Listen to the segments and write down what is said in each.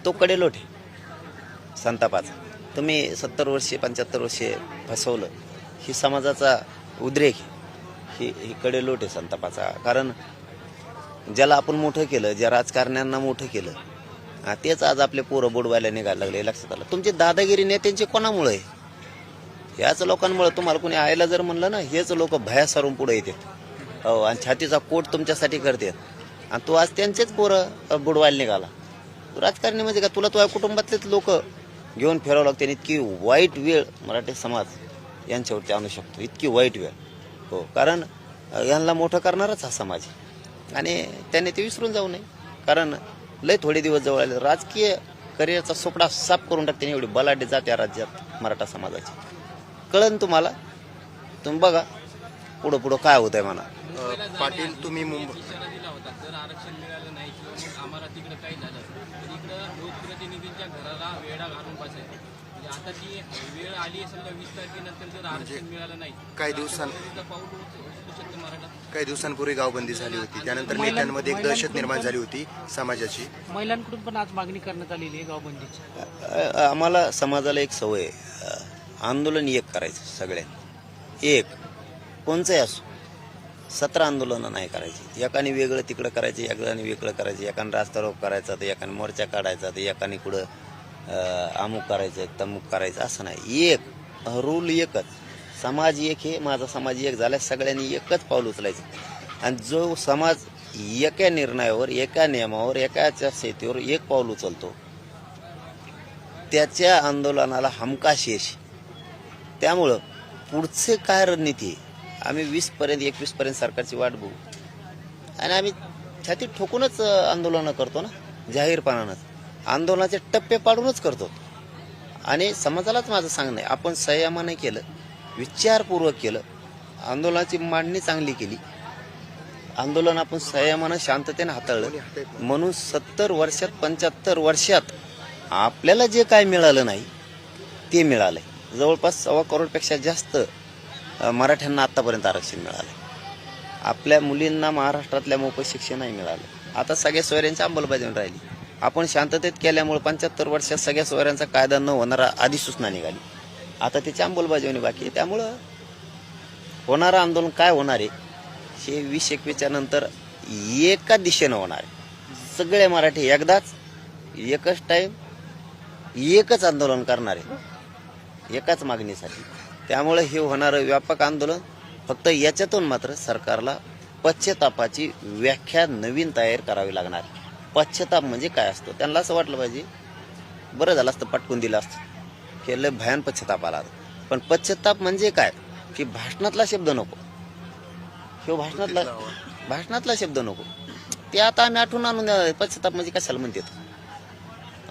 तो कडेलोट आहे संतापाचा. तुम्ही 70 वर्षे 75 वर्षे फसवलं, ही समाजाचा उद्रेक आहे, ही कडेलोट आहे संतापाचा. कारण ज्याला आपण मोठं केलं, ज्या राजकारण्यांना मोठं केलं, तेच आज आपले पोरं बुडवायला निघायला लागले. लक्षात आलं तुमची दादागिरी नेत्यांची कोणामुळे आहे? ह्याच लोकांमुळे. तुम्हाला कोणी आयला जर म्हणलं ना, हेच लोक भया सारून पुढे येतात, हो, आणि छातीचा कोट तुमच्यासाठी करतात, आणि तू आज त्यांचेच पोरं बुडवायला निघाला. राजकारणी म्हणजे का तुला तुझ्या कुटुंबातलेच लोक घेऊन फिरावं लागते. इतकी वाईट वेळ मराठी समाज यांच्यावरती आणू शकतो, इतकी वाईट वेळ. हो, कारण यांना मोठं करणारच हा समाज आहे, आणि त्यांनी ते विसरून जाऊ नये. कारण लय थोडे दिवस जवळ आले, राजकीय करिअरचा सोपडा साफ करून टाकते एवढी बलाढ्य जात या राज्यात मराठा समाजाची. कळन तुम्हाला, तुम्ही बघा पुढं पुढं काय होत आहे म्हणा. पाटील तुम्ही मुंबई दिला होता, जर आरक्षण मिळालं नाही किंवा मग आम्हाला तिकडे काही झालं तर इकडं लोकप्रतिनिधींच्या घराला वेढा घालून बसायचं. म्हणजे आता ती वेळ आली समजा 20 तारखेनंतर जर आरक्षण मिळालं नाही, काही दिवसांत पाऊल उचलू शकतं मराठा. काही दिवसांपूर्वी गावबंदी झाली होती, त्यानंतर नेत्यांमध्ये एक दहशत निर्माण झाली होती समाजाची. महिलांकडून पण आज मागणी करण्यात आलेली आहे गावबंदीची. आम्हाला समाजाला एक सवय आहे, आंदोलन एक करायचं सगळ्यांनी, एक कोणचंही असो. 17 आंदोलनं नाही करायची. एकाने वेगळं तिकडं करायचं, एकाने वेगळं करायचं, एकाने रास्ता रोक करायचा, तर एकाने मोर्चा काढायचा, तर एकाने कुठं अमुक करायचं तमुक करायचं, असं नाही. एक रूल एकच, समाज एक हे, माझा समाज एक झाला, सगळ्यांनी एकच पाऊल उचलायचं. आणि जो समाज एका निर्णयावर, एका नियमावर, एकाच्या शेतीवर एक पाऊल उचलतो, त्याच्या आंदोलनाला हमखास यश. त्यामुळं पुढचे काय रणनीती आहे, आम्ही 21 पर्यंत सरकारची वाट बघू, आणि आम्ही छाती ठोकूनच आंदोलनं करतो ना, जाहीरपणानंच आंदोलनाचे टप्पे पाडूनच करतो. आणि समाजालाच माझं सांगणं आहे, आपण संयमाने केलं, विचारपूर्वक केलं, आंदोलनाची मांडणी चांगली केली, आंदोलन आपण संयमानं शांततेने हाताळलं, म्हणून 70 वर्षात 75 वर्षात आपल्याला जे काय मिळालं नाही ते मिळालंय. जवळपास 1.25 करोडपेक्षा जास्त मराठ्यांना आतापर्यंत आरक्षण मिळालं. आपल्या मुलींना महाराष्ट्रातल्या मोफत शिक्षणही मिळालं. आता सगळ्या सोयऱ्यांची अंमलबजावणी राहिली. आपण शांततेत केल्यामुळे 75 वर्षात सगळ्या सोयऱ्यांचा कायदा न होणारा अधिसूचना निघाली, आता त्याची अंमलबजावणी बाकी आहे. त्यामुळं होणारं आंदोलन काय होणार आहे हे 20-21च्या नंतर एका दिशेनं होणार आहे. सगळे मराठी एकदाच एकच टाईम एकच आंदोलन करणार आहे, एकाच मागणीसाठी. त्यामुळे हे होणारं व्यापक आंदोलन, फक्त याच्यातून मात्र सरकारला पश्चातापाची व्याख्या नवीन तयार करावी लागणार. पश्चाताप म्हणजे काय असतो, त्यांना असं वाटलं पाहिजे बरं झालं असतं पटकून दिलं असतं, केलं भयान पश्चाताप आला. पण पश्चाताप म्हणजे काय की भाषणातला शब्द नको, किंवा भाषणातला शब्द नको, ते आता आम्ही आठवून आणून पश्चाताप म्हणजे कशाला म्हणतात,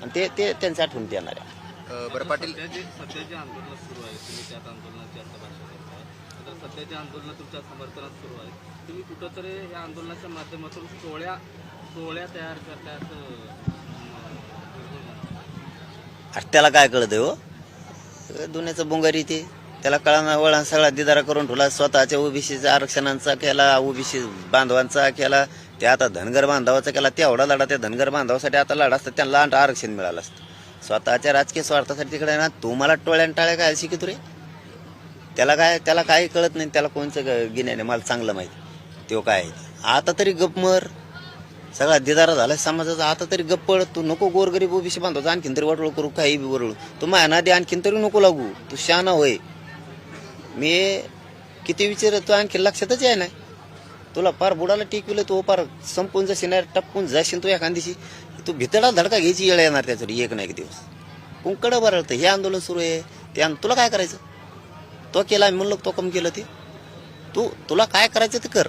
आणि ते त्यांच्या आठवून येणार आहे. बरं पाटील, सध्याचे आंदोलन सुरू आहे, तुम्ही त्याच आंदोलनाची आता भाषा करताय. आता सध्याचे आंदोलन तुमच्या समर्थनात सुरू आहे, तुम्ही कुठंतरी या आंदोलनाच्या माध्यमातून टोळ्या तयार करताय असं त्याला काय कळत हो, दुनियाचं बोंगारी ते, त्याला कळाना वळा सगळा दिदारा करून ठेवला. स्वतःच्या ओबीसीचा आरक्षणांचा केला, ओबीसी बांधवांचा केला, ते आता धनगर बांधवाचा केला. तेवढा लढा त्या धनगर बांधवासाठी आता लढा असतं, त्यांना आरक्षण मिळालं असतं. स्वतःच्या राजकीय स्वार्थासाठी तिकडे ना, तुम्हाला टोळ्यान टाळ्या काय शिकतो रे, त्याला काही कळत नाही, त्याला कोणचं गिन्याने मला चांगलं माहिती तो काय आहे. आता तरी गपमर सगळा दिदारा झाला समाजाचा, आता तरी गप्पड. तू नको गोरगरीब ओबीसी बांधवाचा आणखीन तरी वाटोळ करू, काही बी वरळू, तू माझ्या नादी आणखीन तरी नको लागू, तू शहाणा होय. मी किती विचार तू आणखी लक्षातच आहे नाही, तुला फार बुडाला टिकविलं, तू फार संपून जाशील, टपकून जाशील तू एखादीशी, तू भितडा धडका घ्यायची वेळ येणार त्याच्यावर एक ना एक दिवस. कुंकडं बरळतं, हे आंदोलन सुरू आहे, ते तुला काय करायचं, तो केला म्हणलं, तो कम केलं ते, तुला काय करायचं ते कर.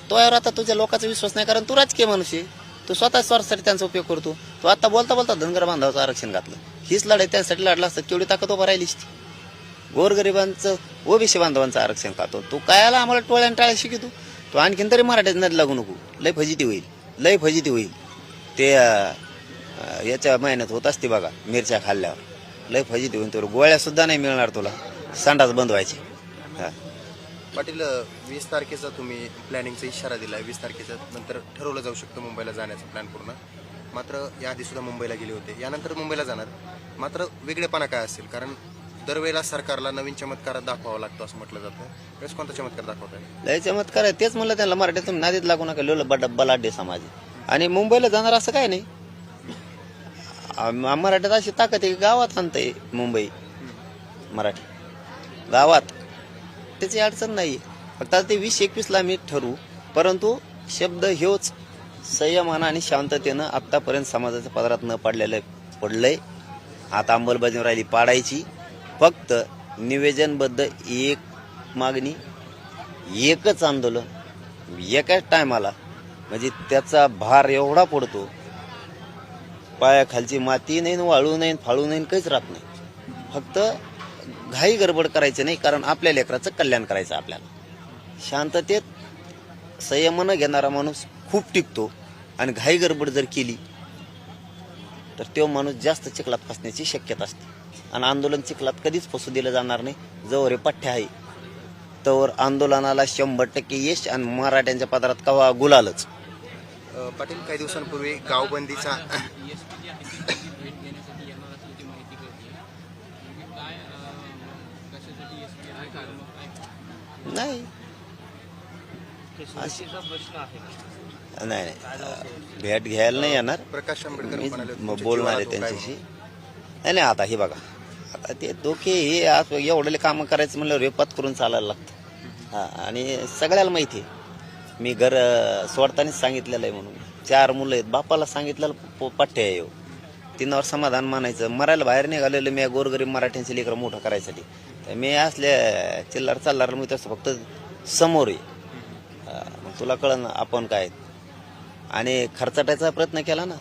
तो यावर आता तुझ्या लोकांचा विश्वास नाही, कारण तू राजकीय माणूस आहे, तू स्वतः स्वार्थासाठी त्यांचा उपयोग करतो. तू आता बोलता धनगर बांधवाचं आरक्षण घातलं, हीच लढाई त्यासाठी लढला असतं, केवढी ताकद उभा राहिलीच. गोरगरिबांचं ओबीसी बांधवांचं आरक्षण खातो, तू काय आला आम्हाला टोळ्यान टाळ्या शिकतो. तू आणखीन तरी मराठीत नदी लागू नको, लय फजिती होईल. ते याच्या महिन्यात होत असते बघा, मिरच्या खाल्ल्यावर लय फजिती होईल, तर गोळ्या सुद्धा नाही मिळणार तुला, संडास बंद व्हायचे. हा पाटील, 20 तारखेचा तुम्ही प्लॅनिंगचा इशारा दिला. 20 तारखेच्या नंतर ठरवलं जाऊ शकतं मुंबईला जाण्याचा प्लॅन पूर्ण. मात्र याआधी सुद्धा मुंबईला गेले होते, यानंतर मुंबईला जाणार. मात्र वेगळेपणा काय असेल? कारण दरवेळेला सरकारला नवीन चमत्कार दाखवावा लागतो असं म्हटलं जातं. वेळेस कोणता चमत्कार दाखवताय? लय चमत्कार आहे. तेच म्हणलं त्यांना मराठीतून नादीत लागू नका, बलाढ्य समाज आहे. आणि मुंबईला जाणार असं काय नाही. मराठीत अशी ताकद आहे की गावात आणतंय मुंबई मराठी गावात, त्याची अडचण नाही. फक्त आता ते 20-21ला आम्ही ठरवू, परंतु शब्द ह्योच संयमानं आणि शांततेनं आत्तापर्यंत समाजाच्या पदरात न पडलंय. आता अंमलबजावणी राहिली पाडायची. फक्त निवेदनबद्ध एक मागणी, एकच आंदोलन, एकाच टायमाला, म्हणजे त्याचा भार एवढा पडतो, पायाखालची माती नाही, वाळू नाही, फाळू नाही, काहीच राहत नाही. फक्त घाई गडबड करायचं नाही, कारण आपल्या लेकराचं कल्याण करायचं. आपल्याला शांततेत संयमानं घेणारा माणूस खूप टिकतो, आणि घाई गडबड जर केली तर तो माणूस जास्त चिखलात फसण्याची शक्यता असते. आणि आंदोलन चिखलात कधीच फसू दिलं जाणार नाही. जवळ हे पठ्ठे आहे तोवर आंदोलनाला 100% यश, आणि मराठ्यांच्या पदरात कवा गुलालच. पाटील, काही दिवसांपूर्वी गावबंदीचा नाही सुरक्षेचा प्रश्न आहे. नाही भेट घ्यायला नाही येणार, प्रकाश आंबेडकर मी म्हणाले, मग बोलणार आहे त्यांच्याशी. नाही आता हे बघा, आता ते दोघे हे आज एवढले कामं करायचं म्हणलं रेपात करून चालायला लागतं. हा, आणि सगळ्याला माहिती आहे मी घर सोडतानाच सांगितलेलं आहे म्हणून. 4 मुलं आहेत, बापाला सांगितलेलं पठ्ठे आहे. 3 समाधान मानायचं. मरायला बाहेर निघालेलं मी गोरगरीब मराठ्यांचे लेकरं मोठं करायसाठी. तर मी असल्या चिल्लार चालणार मी तसं फक्त समोर आहे. मग तुला कळलं ना आपण काय. आणि खर्चाटायचा प्रयत्न केला ना,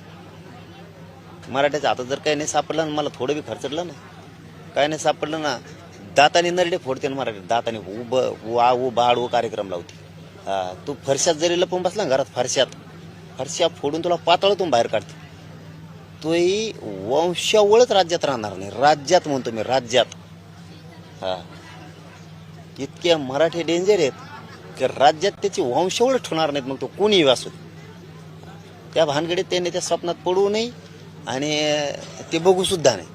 मराठ्याच्या हातात जर काही नाही सापडलं ना, मला थोडं बी खर्चटलं ना, काय नाही सापडलं ना, दाताने नरडे फोडते ना मराठी. दाताने बाळ कार्यक्रम लावते. तू फरशात जरी लपून बसला ना घरात, फरशा फोडून तुला पातळतून बाहेर काढते. तोही वंशावळच राज्यात राहणार नाही. राज्यात म्हणतो मी, राज्यात. इतके मराठी डेंजर आहेत की राज्यात त्याची वंशावळ ठेवणार नाहीत, मग तो कोणीही असो. त्या भानगडीत त्यांनी त्या स्वप्नात पडू नये, आणि ते बघू सुद्धा नाही.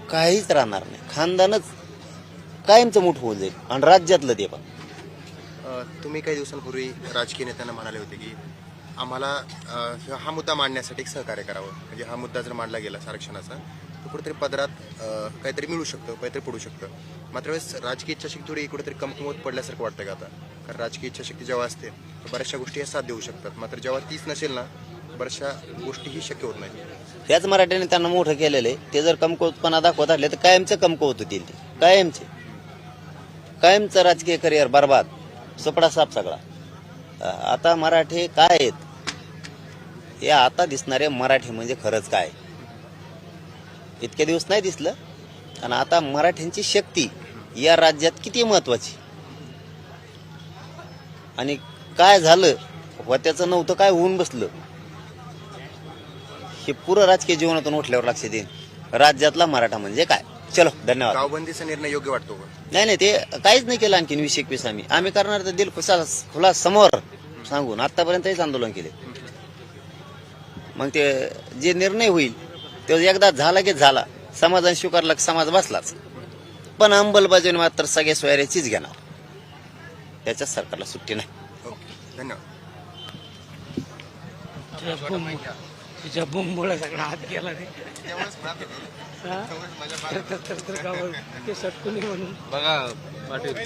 काहीच राहणार नाही. खानदानच कायमचं मोठं होऊन जाईल, आणि राज्यातलं ते पण. तुम्ही काही दिवसांपूर्वी राजकीय नेत्यांना म्हणाले होते की आम्हाला हा मुद्दा मांडण्यासाठी एक सहकार्य करावं. म्हणजे हा मुद्दा जर मांडला गेला आरक्षणाचा, तर कुठेतरी पदरात काहीतरी मिळू शकतं, काहीतरी पडू शकतं. मात्र वेळेस राजकीय इच्छाशक्ती थोडी कुठेतरी कमकुवत पडल्यासारखं वाटतं का आता? कारण राजकीय इच्छाशक्ती जेव्हा असते तर बऱ्याचशा गोष्टी साथ देऊ शकतात. मात्र जेव्हा तीच नसेल ना, बऱ्याचशा गोष्टीही शक्य होत नाही. त्याच मराठ्याने त्यांना मोठं केलेलं आहे. ते जर कमकुवतपणा दाखवत असले तर कायमचं कमकुवत होतील. ते कायमचं राजकीय करिअर बरबाद, सुपडा साप सगळा. आता मराठी काय आहेत हे आता दिसणारे मराठी म्हणजे खरंच काय. इतके दिवस नाही दिसलं. आणि आता मराठ्यांची शक्ती या राज्यात किती महत्वाची, आणि काय झालं व त्याचं नव्हतं काय होऊन बसलं, हे पुरं राजकीय जीवनातून उठल्यावर लक्ष देईन. राज्यातला मराठा म्हणजे काय. चलो, धन्यवाद. गावबंदीचा निर्णय योग्य वाटतो का? नाही ते काहीच नाही केलं. आणखीन 20-21 आम्ही करणार तर दिल खुला समोर सांगून आतापर्यंतच आंदोलन केले. मग ते जे निर्णय होईल तो एकदा झाला की झाला. समाजाने स्वीकारला की समाज बसलाच. पण अंमलबजावणी मात्र सगळ्या सोयऱ्याचीच घेणार. त्याच्या सरकारला सुट्टी नाही. ओके, धन्यवाद. तिच्या बुंबुळा सगळा हात गेला रे. ते सटकुनी म्हणून बघा पाटील.